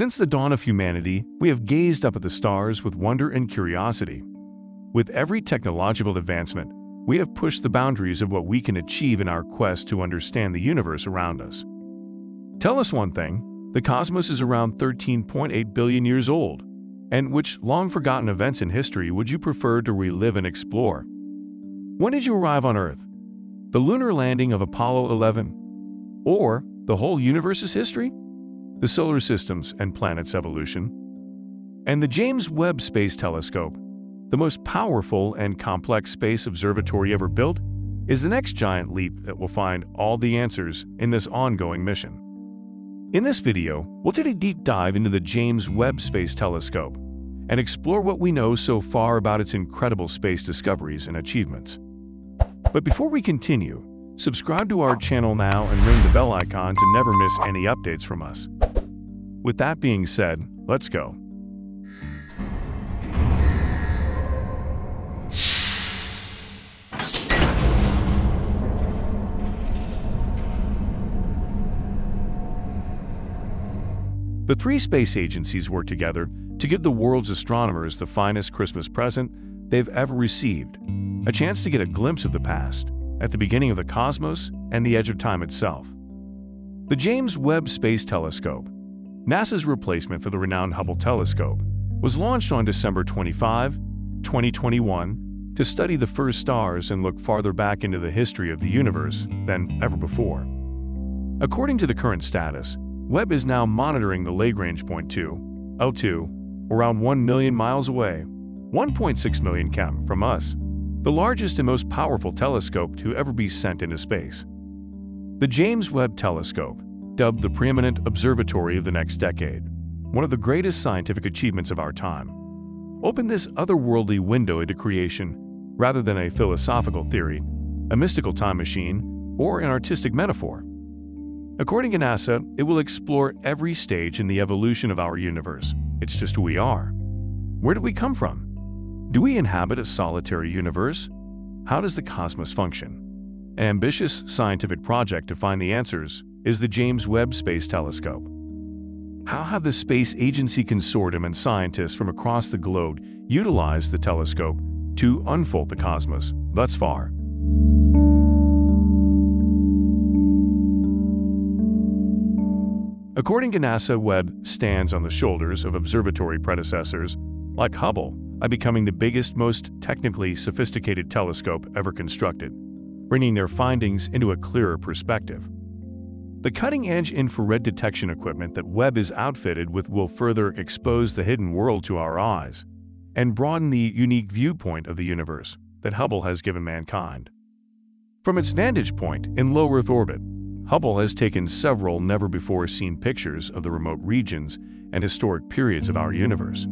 Since the dawn of humanity, we have gazed up at the stars with wonder and curiosity. With every technological advancement, we have pushed the boundaries of what we can achieve in our quest to understand the universe around us. Tell us one thing: the cosmos is around 13.8 billion years old. And which long-forgotten events in history would you prefer to relive and explore? When did you arrive on Earth? The lunar landing of Apollo 11? Or the whole universe's history? The solar system's and planets' evolution? And the James Webb Space Telescope, the most powerful and complex space observatory ever built, is the next giant leap that will find all the answers in this ongoing mission. In this video, we'll take a deep dive into the James Webb Space Telescope and explore what we know so far about its incredible space discoveries and achievements. But before we continue, subscribe to our channel now and ring the bell icon to never miss any updates from us. With that being said, let's go. The three space agencies work together to give the world's astronomers the finest Christmas present they've ever received, a chance to get a glimpse of the past, at the beginning of the cosmos and the edge of time itself. The James Webb Space Telescope, NASA's replacement for the renowned Hubble telescope, was launched on December 25, 2021, to study the first stars and look farther back into the history of the universe than ever before. According to the current status, Webb is now monitoring the Lagrange point 2, L2, around 1 million miles away, 1.6 million km from us, the largest and most powerful telescope to ever be sent into space. The James Webb Telescope, dubbed the preeminent observatory of the next decade, one of the greatest scientific achievements of our time, opened this otherworldly window into creation rather than a philosophical theory, a mystical time machine, or an artistic metaphor. According to NASA, it will explore every stage in the evolution of our universe. It's just who we are. Where did we come from? Do we inhabit a solitary universe? How does the cosmos function? An ambitious scientific project to find the answers is the James Webb Space Telescope. How have the Space Agency Consortium and scientists from across the globe utilized the telescope to unfold the cosmos thus far? According to NASA, Webb stands on the shoulders of observatory predecessors like Hubble by becoming the biggest, most technically sophisticated telescope ever constructed, bringing their findings into a clearer perspective. The cutting-edge infrared detection equipment that Webb is outfitted with will further expose the hidden world to our eyes and broaden the unique viewpoint of the universe that Hubble has given mankind. From its vantage point in low Earth orbit, Hubble has taken several never-before-seen pictures of the remote regions and historic periods of our universe,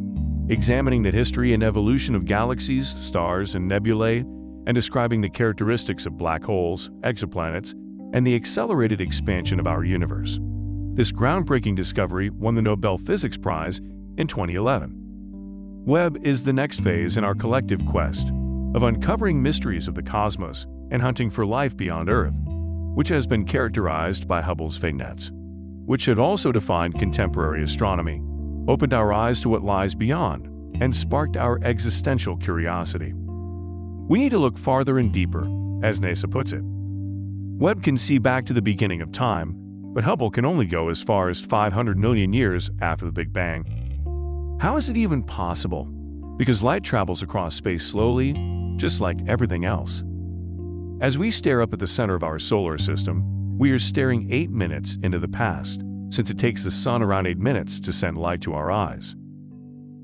examining the history and evolution of galaxies, stars, and nebulae, and describing the characteristics of black holes, exoplanets, and the accelerated expansion of our universe. This groundbreaking discovery won the Nobel Physics Prize in 2011. Webb is the next phase in our collective quest of uncovering mysteries of the cosmos and hunting for life beyond Earth, which has been characterized by Hubble's vignettes, which had also defined contemporary astronomy, opened our eyes to what lies beyond, and sparked our existential curiosity. We need to look farther and deeper, as NASA puts it. Webb can see back to the beginning of time, but Hubble can only go as far as 500 million years after the Big Bang. How is it even possible? Because light travels across space slowly, just like everything else. As we stare up at the center of our solar system, we are staring 8 minutes into the past, since it takes the sun around 8 minutes to send light to our eyes.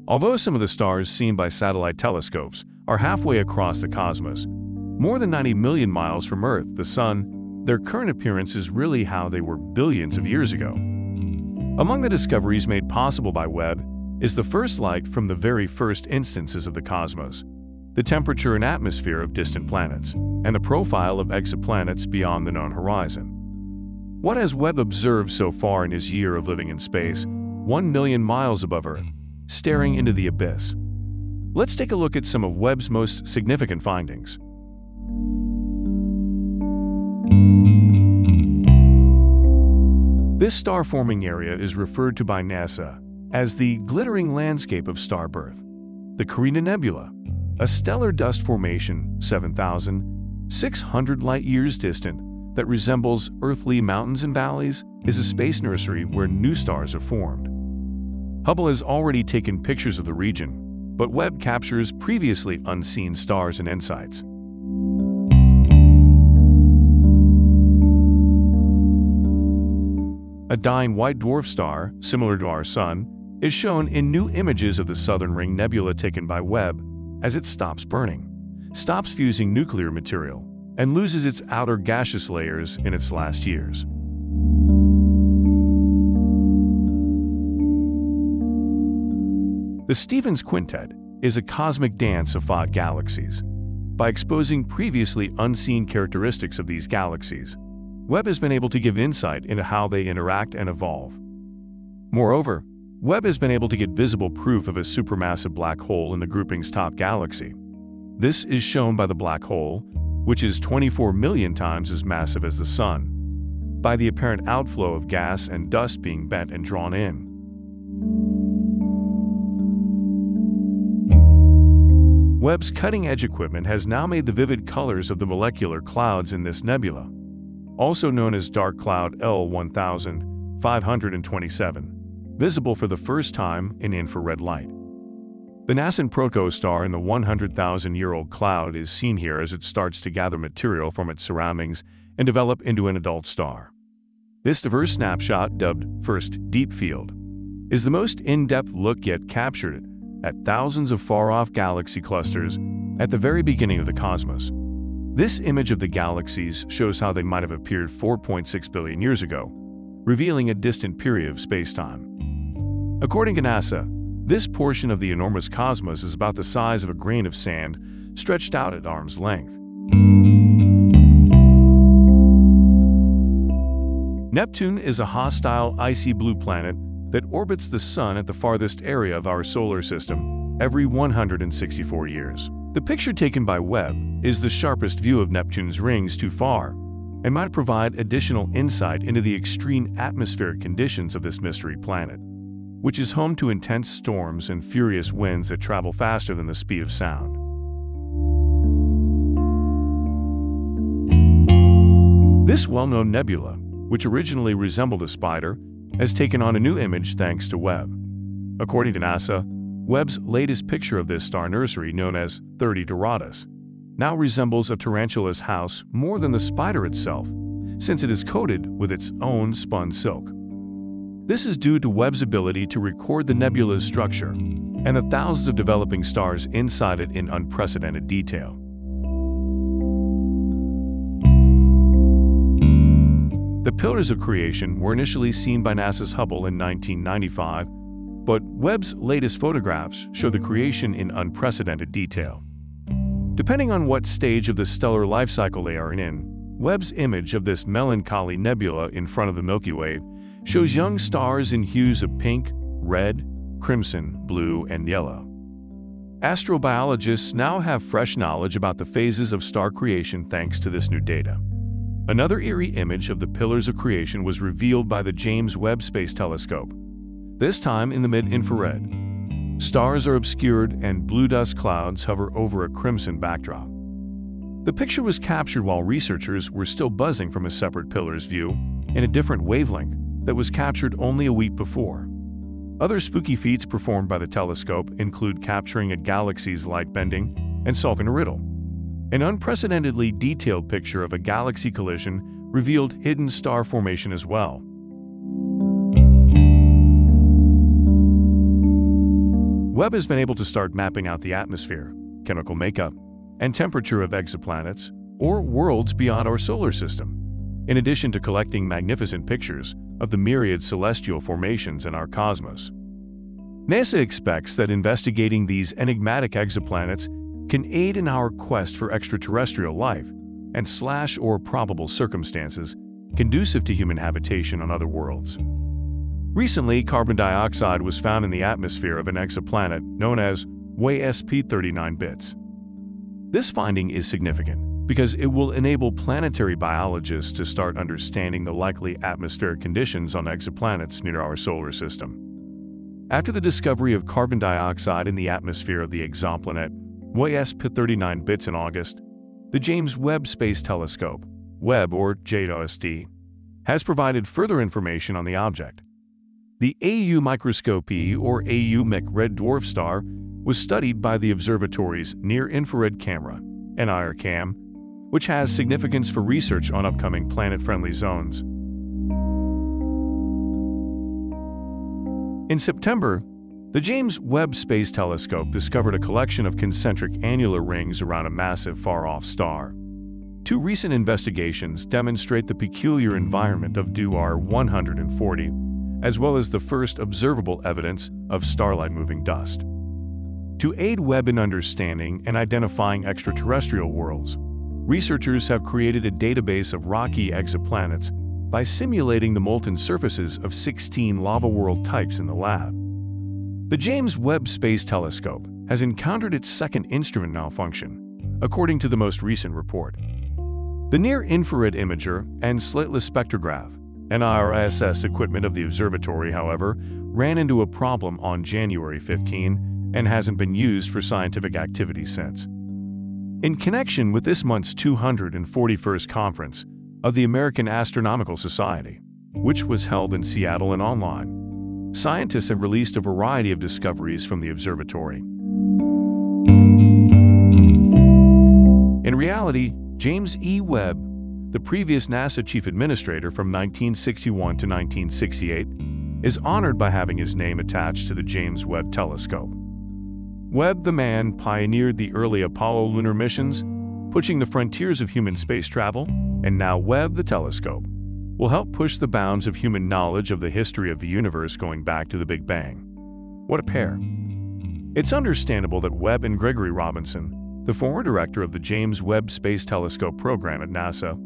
Although some of the stars seen by satellite telescopes are halfway across the cosmos, more than 90 million miles from Earth, the Sun, their current appearance is really how they were billions of years ago. Among the discoveries made possible by Webb is the first light from the very first instances of the cosmos, the temperature and atmosphere of distant planets, and the profile of exoplanets beyond the known horizon. What has Webb observed so far in his year of living in space, 1 million miles above Earth, staring into the abyss? Let's take a look at some of Webb's most significant findings. This star-forming area is referred to by NASA as the glittering landscape of star birth. The Carina Nebula, a stellar dust formation 7,600 light-years distant that resembles earthly mountains and valleys, is a space nursery where new stars are formed. Hubble has already taken pictures of the region, but Webb captures previously unseen stars and insights. A dying white dwarf star, similar to our Sun, is shown in new images of the Southern Ring Nebula taken by Webb as it stops burning, stops fusing nuclear material, and loses its outer gaseous layers in its last years. The Stevens Quintet is a cosmic dance of fog galaxies. By exposing previously unseen characteristics of these galaxies, Webb has been able to give insight into how they interact and evolve. Moreover, Webb has been able to get visible proof of a supermassive black hole in the grouping's top galaxy. This is shown by the black hole, which is 24 million times as massive as the Sun, by the apparent outflow of gas and dust being bent and drawn in. Webb's cutting-edge equipment has now made the vivid colors of the molecular clouds in this nebula, also known as dark cloud L1527, visible for the first time in infrared light. The nascent protostar in the 100,000-year-old cloud is seen here as it starts to gather material from its surroundings and develop into an adult star. This diverse snapshot, dubbed First Deep Field, is the most in-depth look yet captured at thousands of far-off galaxy clusters at the very beginning of the cosmos. This image of the galaxies shows how they might have appeared 4.6 billion years ago, revealing a distant period of space-time. According to NASA, this portion of the enormous cosmos is about the size of a grain of sand stretched out at arm's length. Neptune is a hostile, icy blue planet that orbits the Sun at the farthest area of our solar system every 164 years. The picture taken by Webb is the sharpest view of Neptune's rings too far and might provide additional insight into the extreme atmospheric conditions of this mystery planet, which is home to intense storms and furious winds that travel faster than the speed of sound. This well-known nebula, which originally resembled a spider, has taken on a new image thanks to Webb. According to NASA, Webb's latest picture of this star nursery, known as 30 Doradus, now resembles a tarantula's house more than the spider itself, since it is coated with its own spun silk. This is due to Webb's ability to record the nebula's structure and the thousands of developing stars inside it in unprecedented detail. The pillars of creation were initially seen by NASA's Hubble in 1995, but Webb's latest photographs show the creation in unprecedented detail. Depending on what stage of the stellar life cycle they are in, Webb's image of this melancholy nebula in front of the Milky Way shows young stars in hues of pink, red, crimson, blue, and yellow. Astrobiologists now have fresh knowledge about the phases of star creation thanks to this new data. Another eerie image of the pillars of creation was revealed by the James Webb Space Telescope, this time in the mid-infrared. Stars are obscured and blue dust clouds hover over a crimson backdrop. The picture was captured while researchers were still buzzing from a separate pillar's view in a different wavelength that was captured only a week before. Other spooky feats performed by the telescope include capturing a galaxy's light bending and solving a riddle. An unprecedentedly detailed picture of a galaxy collision revealed hidden star formation as well. Webb has been able to start mapping out the atmosphere, chemical makeup, and temperature of exoplanets, or worlds beyond our solar system, in addition to collecting magnificent pictures of the myriad celestial formations in our cosmos. NASA expects that investigating these enigmatic exoplanets can aid in our quest for extraterrestrial life and slash or probable circumstances conducive to human habitation on other worlds. Recently, carbon dioxide was found in the atmosphere of an exoplanet known as WASP-39b. This finding is significant because it will enable planetary biologists to start understanding the likely atmospheric conditions on exoplanets near our solar system. After the discovery of carbon dioxide in the atmosphere of the exoplanet WESP-39 bits in August, the James Webb Space Telescope, Webb or JWST, has provided further information on the object. The AU microscopy or AU-MIC red dwarf star was studied by the observatory's near-infrared camera, NIRCam, which has significance for research on upcoming planet-friendly zones. In September, the James Webb Space Telescope discovered a collection of concentric annular rings around a massive far-off star. Two recent investigations demonstrate the peculiar environment of DUR 140, as well as the first observable evidence of starlight-moving dust. To aid Webb in understanding and identifying extraterrestrial worlds, researchers have created a database of rocky exoplanets by simulating the molten surfaces of 16 lava world types in the lab. The James Webb Space Telescope has encountered its second instrument malfunction, according to the most recent report. The near-infrared imager and slateless spectrograph (NIRSS) equipment of the observatory, however, ran into a problem on January 15 and hasn't been used for scientific activity since. In connection with this month's 241st conference of the American Astronomical Society, which was held in Seattle and online, scientists have released a variety of discoveries from the observatory. In reality, James E. Webb, the previous NASA chief administrator from 1961 to 1968, is honored by having his name attached to the James Webb Telescope. Webb, the man, pioneered the early Apollo lunar missions, pushing the frontiers of human space travel, and now Webb, the telescope, will help push the bounds of human knowledge of the history of the universe going back to the Big Bang. What a pair! It's understandable that Webb and Gregory Robinson, the former director of the James Webb Space Telescope program at NASA,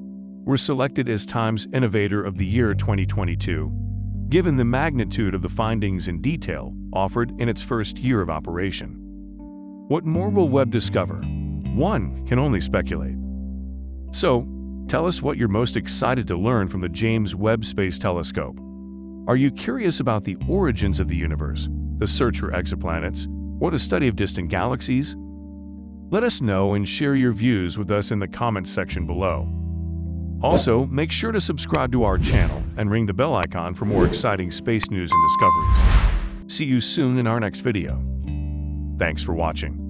were selected as Time's Innovator of the Year 2022, given the magnitude of the findings and detail offered in its first year of operation. What more will Webb discover? One can only speculate. So, tell us what you're most excited to learn from the James Webb Space Telescope. Are you curious about the origins of the universe, the search for exoplanets, or the study of distant galaxies? Let us know and share your views with us in the comments section below. Also, make sure to subscribe to our channel and ring the bell icon for more exciting space news and discoveries. See you soon in our next video. Thanks for watching.